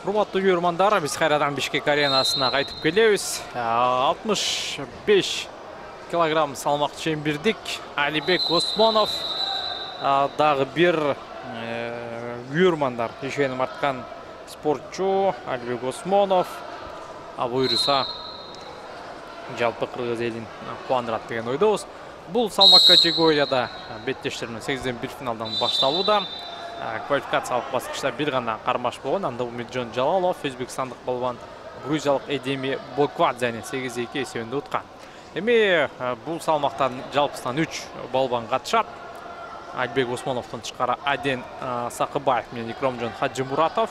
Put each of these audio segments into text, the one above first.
Урматтуу көрөрмандар, биз кайрадан Бишкек аренасына кайтып келебиз. 65 килограмм салмак чембирдик Алибек Осмонов дагы бир көрөрмандар ишеним арткан спортчу Алибек Осмонов буйруса жалпы кыргыз элин кубандырат деген ойдобуз. Бул салмак категорияда беттештеринин 81 финалдан башталууда. Квалификациялык баскычта бир гана кармаш болгон. Анда Умитжон Жалалов өзбекстандык балбан грузиялык Эдеми Боквадзени 8-2 эсебинде уткан. Эми бул салмактан жалпысынан 3 балбан катышат. Алибек Осмоновдон тышкары Аден Сакыбаев менен Икромжон Хаджимуратов.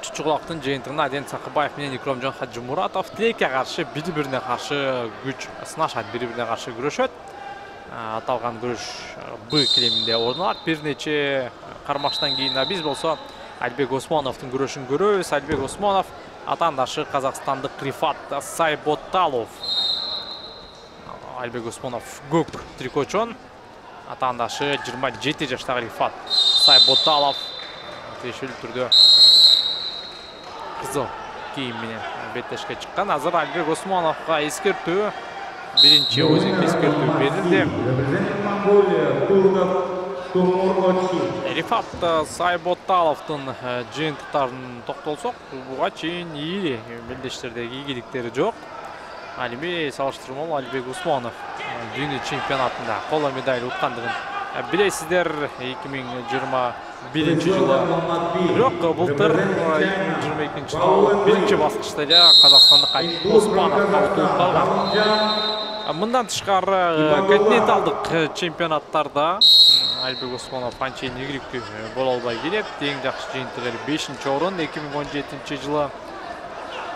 Чучугулактын жыйынтыгында Аден Сакыбаев менен Икромжон Хаджимуратов тилекке каршы бири-бирине каршы күч сынашат, бири-бирине каршы күрөшөт. Аталган күрөш Б килеминде орун алат. Бир нече кармаштан кийин биз болсо Алибек Осмоновдун күрөшүн көрөбүз. Алибек Осмонов атаандашы казакстандык Рифат Сайботалов. Алибек Осмонов көк трикочон. Атаандашы 27 жаштагы Рифат Сайботалов тиешелүү түрдө кызыл кийим менен беттешке чыккан. Азыр Алибек Осмоновго эскертүү, биринчи өзүк эскертүү берилди. Рифат Сайботаловдун жыйынтыктарын токтолсок, буга чейин ийи белдештердеги ийгиликтери жок. Ал эми салыштырмалуу Алибек Осмонов дүйнө чемпионатында коло медаль уткандыгын билесиздер. 2021 жылы бирок былтыр 2022 жылы биринчи баскычта эле казакстандык Алибек Оспановго утулуп калган. Мындан тышкары континенталдык чемпионаттарда Алибек Осмонов анчейин ийгиликтүү боло албай келет. Эң жакшы жыйынтыгы 5-чи орун 2017 жылы,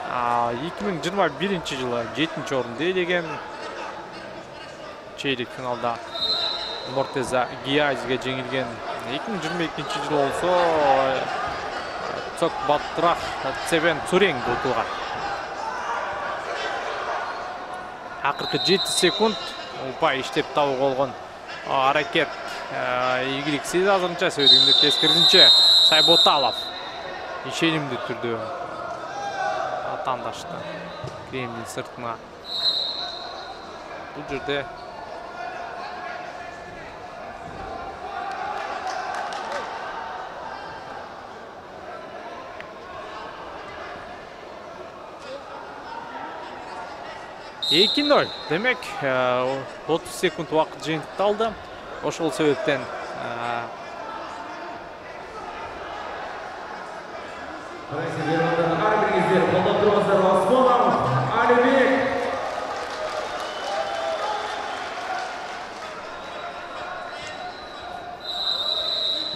2021 жылы 7-чи орунду ээлеген. Чейрек финалда Мортеза Гиязге жеңилген. 2022 жылы болсо Цокбатрах Цевен Цуренге утулган. Акыркы 7 секунд упай иштеп табуу болгон аракет ийгиликсиз азырынча сөйдүгүндө тескерисинче Сайботалов ишенимдүү түрдө атаандашты кремдин сыртына. Бул жерде Экиноль. Демек 30 секунд убакыт жыйынтыкталды. Ошол себептен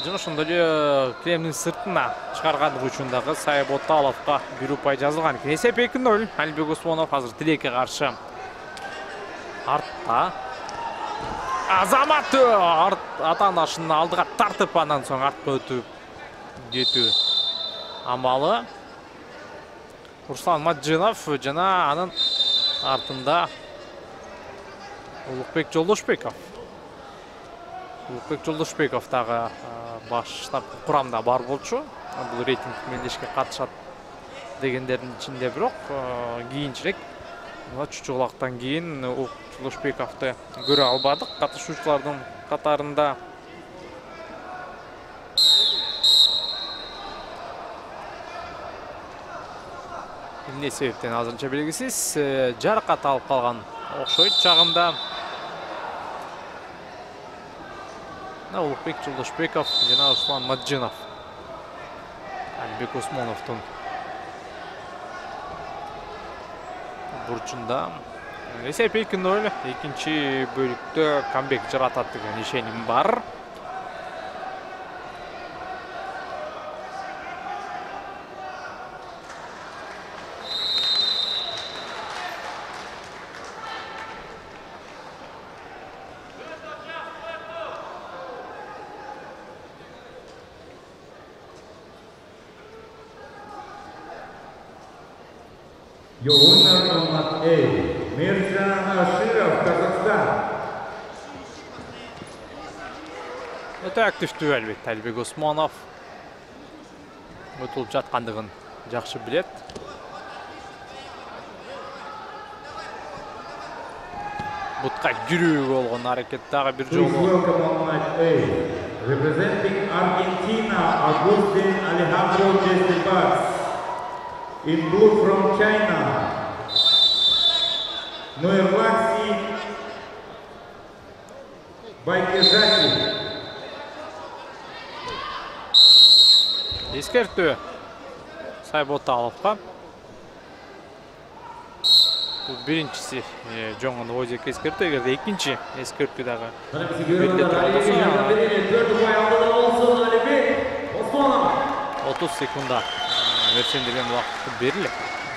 жана ошондой эле кремдин сыртына чыгаргандыгы үчүн дагы Сайботаловго бир упай жазылган. Эсеп 2-0. Алибек Осмонов азыр тилекке каршы артта. Азамат атаандашынын алдыга тартып, андан соң артка өтүп кетүү амалы. Руслан Маджинов жана анын артында Улукбек Жолдошбеков. Улукбек Жолдошбеков дагы баштап курамда бар болчу. Бул рейтинг мелдешке катышат дегендердин ичинде, бирок кийинчерээк чучугулактан кийин Жолдошбековду көрө албадык катышуучулардын катарында. Эмне себептен азырынча белгисиз, жаракат алып калган окшойт жагында. Улукбек Жолдошбеков жана Руслан Маджинов Алибек Осмоновдун бурчунда. Эсеп 2-0. Экинчи бөлүктө камбек жаратат деген ишеним бар. Миржан Аширов, Казахстан. Өтө активдүү албетте Алибек Осмонов. өтүлүп жаткандыгын жакшы билет. Бутка жүрүү болгон аракет дагы бир Please жолу. welcome on match 8. Representing Argentina, Agustin Alejandro Destebas. In blue from China, Noirlaxi Байкежаки. Ескертүү Сайботаловго. Бул биринчиси жоңон ойзек эскертүү, эгерде экинчи эскертүү дагы берилет болсо 30 секунда берсем деген убакытты берилет.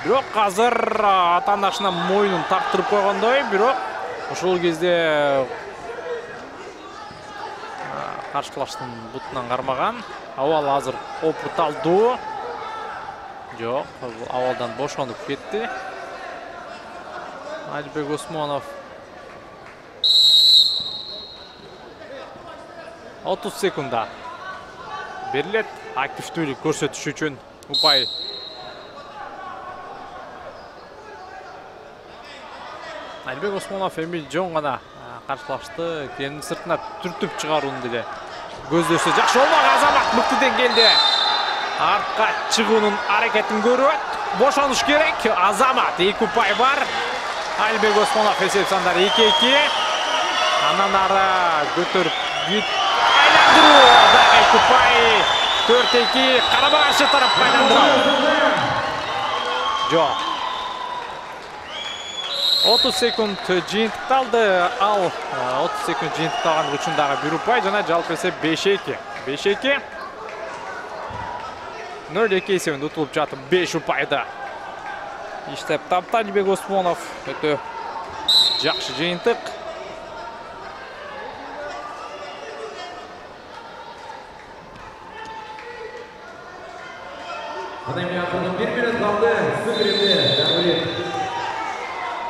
Бирок азыр ата-анасына моюнун тартырып койгондой, бирок ошол кезде каршылаштын бутунан кармаган. Авал азыр опыт алды. Жок, авалдан бошонуп кетти. Алибек Осмонов 30 секунда берилет. Активдүүлүк көрсөтүш үчүн Упай. Алибек Осмонов Эмил Жон гана каршылашты. Кенин сыртына түртүп чыгарууну деле көздөсө жакшы болмок. Азамат мыкты деңгээлде артка чыгуунун аракетин көрөт. Бошонуш керек. Азамат 2 упай бар. Алибек Осмонов эсеп сандар 2-2. Анан ары көтөрүп айландыруу дагы 2 упай. 4-2. Карама каршы тарапка айландыруу. Жок. 30 секунд жыйынтыкталды. Ал 30 секунд жыйынтыкталган үчүн дагы 1 упай жана жалпы эсеп 5-2. 5-2. 0-2 эсебинде утулуп жатып 5 упайда иштеп тапты Алибек Осмонов. Өтө жакшы жыйынтык. Акыркы 1 минут калды. Сүгүрүндө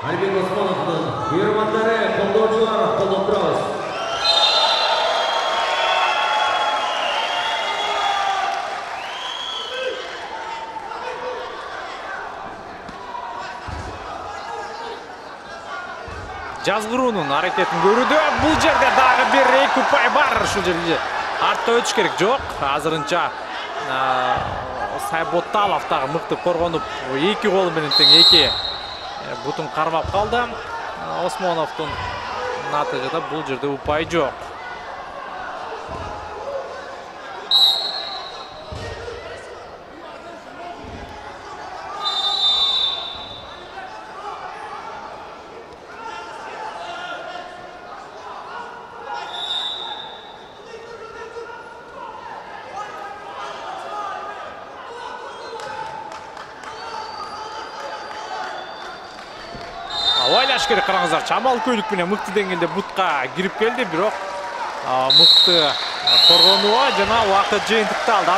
Алибек Осмоновдун күйөрмандары, колдоочулар колдоп турабыз. Жазгыруунун аракетин көрүүдө. Бул жерде дагы бир 2 упай бар. Ушул жерде артта өтүш керек. Жок, азырынча Сайботалов дагы мыкты коргонуп 2 колу менен тең 2 бутун кармап калды. Осмоновдун натыйжада бул жерде упай жок. Ойлаш керек, караңыздар. Чамал көйлүк менен мыкты деңгээлде бутка кирип келди, бирок мыкты коргонуу жана убакыт жыйынтыкталды.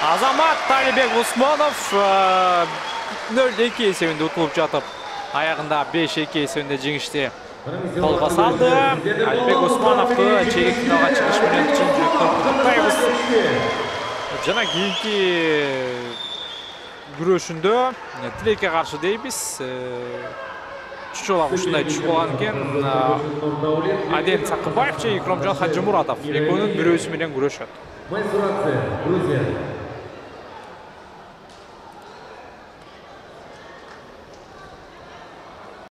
Азамат Алибек Осмонов 0-2 эсебинде утулуп жатып, аягында 5-2 эсебинде жеңишти колго салды. Алибек Осмоновду чейрек финалга чыгыш менен чын жүрөктөн куттуктайбыз. Жана кийинки күрөшүндө Тилекке каршы дейбиз. Чучулак ушундай түш болгон экен. Аден Сакыбаев же Икромжон Хаджимуратов экөөнүн бирөөсү менен күрөшөт. Грузия.